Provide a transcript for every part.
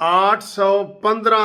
815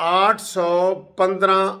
815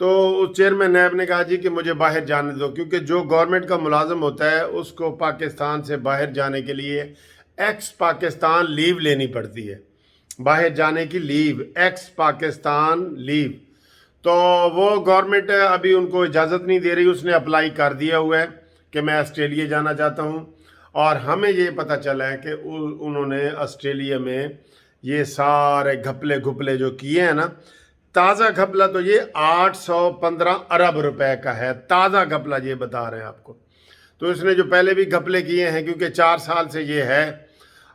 تو اس chairman NAB نے کہا جی کہ مجھے باہر جانے دو، کیونکہ جو گورنمنٹ کا ملازم ہوتا ہے اس کو پاکستان سے باہر جانے کے لیے ایکس پاکستان لیو لینی پڑتی ہے، باہر جانے کی لیو، ایکس پاکستان لیو۔ تو وہ گورنمنٹ ابھی ان کو اجازت نہیں دے رہی، اس نے اپلائی کر دیا ہوا ہے کہ میں آسٹریلیا جانا چاہتا ہوں، اور ہمیں یہ پتہ چلا ہے کہ انہوں نے آسٹریلیا میں یہ سارے گھپلے جو کیے ہیں نا، تازہ گھپلہ تو یہ 815 ارب روپے کا ہے، تازہ گھپلہ یہ بتا رہے ہیں آپ کو۔ تو اس نے جو پہلے بھی گھپلے کیے ہیں، کیونکہ 4 سال سے یہ ہے،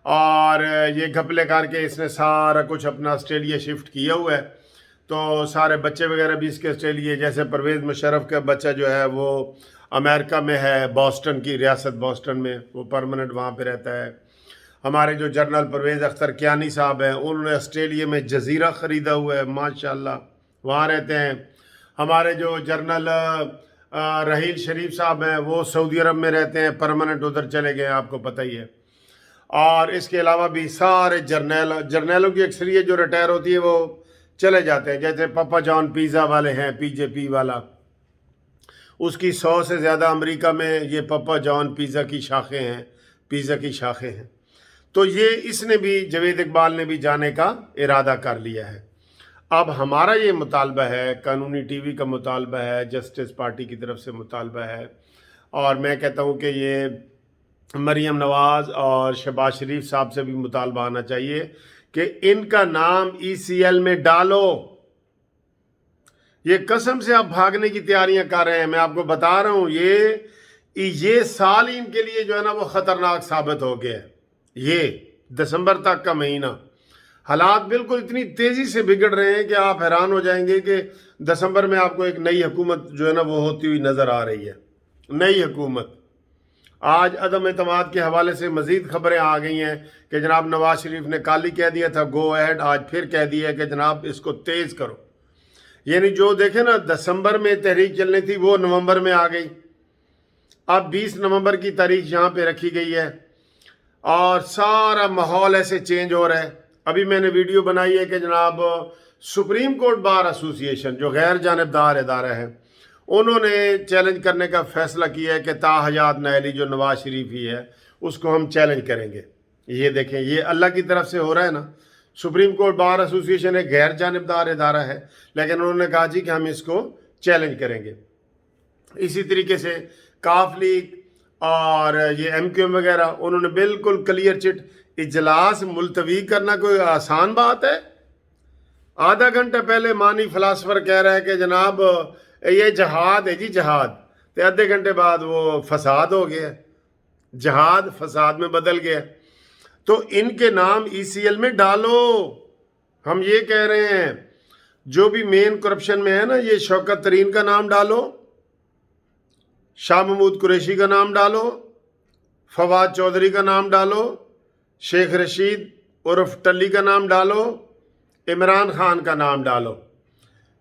اور یہ گھپلے کر کے اس نے سارا کچھ اپنا آسٹریلیا شفٹ کیا ہوا ہے، تو سارے بچے وغیرہ بھی اس کے آسٹریلیا، جیسے پرویز مشرف کا بچہ جو ہے وہ امریکہ میں ہے، بوسٹن کی ریاست بوسٹن میں، وہ پرماننٹ وہاں پہ رہتا ہے۔ ہمارے جو جنرل پرویز اختر کیانی صاحب ہیں، انہوں نے آسٹریلیا میں جزیرہ خریدا ہوا ہے، ماشاءاللہ وہاں رہتے ہیں۔ ہمارے جو جنرل رحیل شریف صاحب ہیں، وہ سعودی عرب میں رہتے ہیں، پرماننٹ ادھر چلے گئے، آپ کو پتہ ہی ہے۔ اور اس کے علاوہ بھی سارے جرنیلوں کی اکثریت جو ریٹائر ہوتی ہے وہ چلے جاتے ہیں، جیسے پپا جان پیزا والے ہیں، پی جے پی والا، اس کی 100 سے زیادہ امریکہ میں یہ پپا جان پیزا کی شاخیں ہیں۔ تو یہ اس نے بھی، جاوید اقبال نے بھی جانے کا ارادہ کر لیا ہے۔ اب ہمارا یہ مطالبہ ہے، قانونی ٹی وی کا مطالبہ ہے، جسٹس پارٹی کی طرف سے مطالبہ ہے، اور میں کہتا ہوں کہ یہ مریم نواز اور شہباز شریف صاحب سے بھی مطالبہ آنا چاہیے کہ ان کا نام ای سی ایل میں ڈالو۔ یہ قسم سے آپ بھاگنے کی تیاریاں کر رہے ہیں، میں آپ کو بتا رہا ہوں، یہ سال ہی ان کے لیے جو ہے نا وہ خطرناک ثابت ہو گیا ہے۔ یہ دسمبر تک کا مہینہ، حالات بالکل اتنی تیزی سے بگڑ رہے ہیں کہ آپ حیران ہو جائیں گے کہ دسمبر میں آپ کو ایک نئی حکومت جو ہے نا وہ ہوتی ہوئی نظر آ رہی ہے، نئی حکومت۔ آج عدم اعتماد کے حوالے سے مزید خبریں آ گئی ہیں کہ جناب نواز شریف نے کل ہی کہہ دیا تھا گو ایڈ، آج پھر کہہ دیا ہے کہ جناب اس کو تیز کرو۔ یعنی جو دیکھیں نا دسمبر میں تحریک چلنی تھی وہ نومبر میں آ گئی، اب 20 نومبر کی تاریخ یہاں پہ رکھی گئی ہے، اور سارا ماحول ایسے چینج ہو رہا ہے۔ ابھی میں نے ویڈیو بنائی ہے کہ جناب سپریم کورٹ بار ایسوسی ایشن جو غیر جانبدار ادارہ ہے، انہوں نے چیلنج کرنے کا فیصلہ کیا ہے کہ تا حیات نااہلی جو نواز شریف ہی ہے اس کو ہم چیلنج کریں گے۔ یہ دیکھیں، یہ اللہ کی طرف سے ہو رہا ہے نا۔ سپریم کورٹ بار ایسوسی ایشن ایک غیر جانبدار ادارہ ہے، لیکن انہوں نے کہا جی کہ ہم اس کو چیلنج کریں گے۔ اسی طریقے سے کاف لیگ اور یہ ایم کیو ایم وغیرہ، انہوں نے بالکل کلیئر چٹ، اجلاس ملتوی کرنا کوئی آسان بات ہے؟ آدھا گھنٹہ پہلے مانی فلاسفر کہہ رہا ہے کہ جناب یہ جہاد ہے جی، جہاد، تو آدھے گھنٹے بعد وہ فساد ہو گیا، جہاد فساد میں بدل گیا۔ تو ان کے نام ای سی ایل میں ڈالو، ہم یہ کہہ رہے ہیں۔ جو بھی مین کرپشن میں ہے نا، یہ شوکت ترین کا نام ڈالو، شاہ محمود قریشی کا نام ڈالو، فواد چودھری کا نام ڈالو، شیخ رشید عرف ٹلی کا نام ڈالو، عمران خان کا نام ڈالو،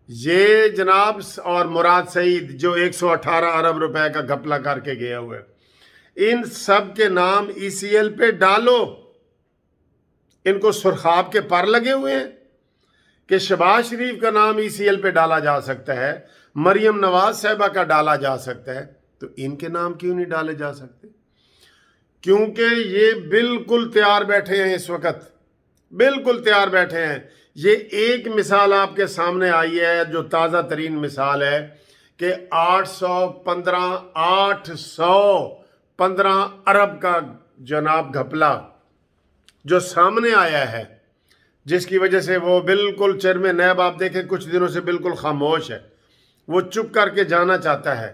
یہ جناب، اور مراد سعید جو 118 ارب روپے کا گھپلہ کر کے گیا ہوا ہے، ان سب کے نام ای سی ایل پہ ڈالو۔ ان کو سرخاب کے پر لگے ہوئے ہیں کہ شہباز شریف کا نام ای سی ایل پہ ڈالا جا سکتا ہے، مریم نواز صاحبہ کا ڈالا جا سکتا ہے، تو ان کے نام کیوں نہیں ڈالے جا سکتے؟ کیونکہ یہ بالکل تیار بیٹھے ہیں، اس وقت بالکل تیار بیٹھے ہیں۔ یہ ایک مثال آپ کے سامنے آئی ہے جو تازہ ترین مثال ہے کہ 815 ارب کا جناب گھپلہ جو سامنے آیا ہے، جس کی وجہ سے وہ بالکل چیئرمین نیب آپ دیکھیں کچھ دنوں سے بالکل خاموش ہے، وہ چپ کر کے جانا چاہتا ہے۔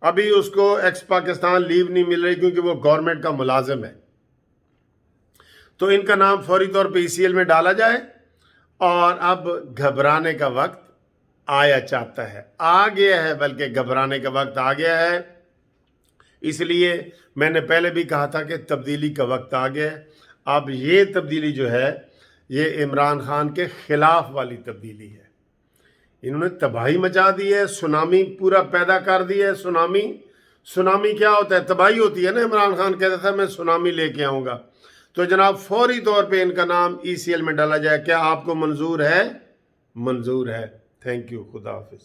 ابھی اس کو ایکس پاکستان لیو نہیں مل رہی کیونکہ وہ گورنمنٹ کا ملازم ہے۔ تو ان کا نام فوری طور پہ ای سی ایل میں ڈالا جائے، اور اب گھبرانے کا وقت آیا چاہتا ہے، آ گیا ہے، بلکہ گھبرانے کا وقت آ گیا ہے۔ اس لیے میں نے پہلے بھی کہا تھا کہ تبدیلی کا وقت آ گیا ہے۔ اب یہ تبدیلی جو ہے یہ عمران خان کے خلاف والی تبدیلی ہے۔ انہوں نے تباہی مچا دی ہے، سونامی پورا پیدا کر دی ہے۔ سونامی کیا ہوتا ہے؟ تباہی ہوتی ہے نا۔ عمران خان کہتا تھا میں سونامی لے کے آؤں گا، تو جناب فوری طور پہ ان کا نام ای سی ایل میں ڈالا جائے۔ کیا آپ کو منظور ہے؟ منظور ہے۔ تھینک یو، خدا حافظ۔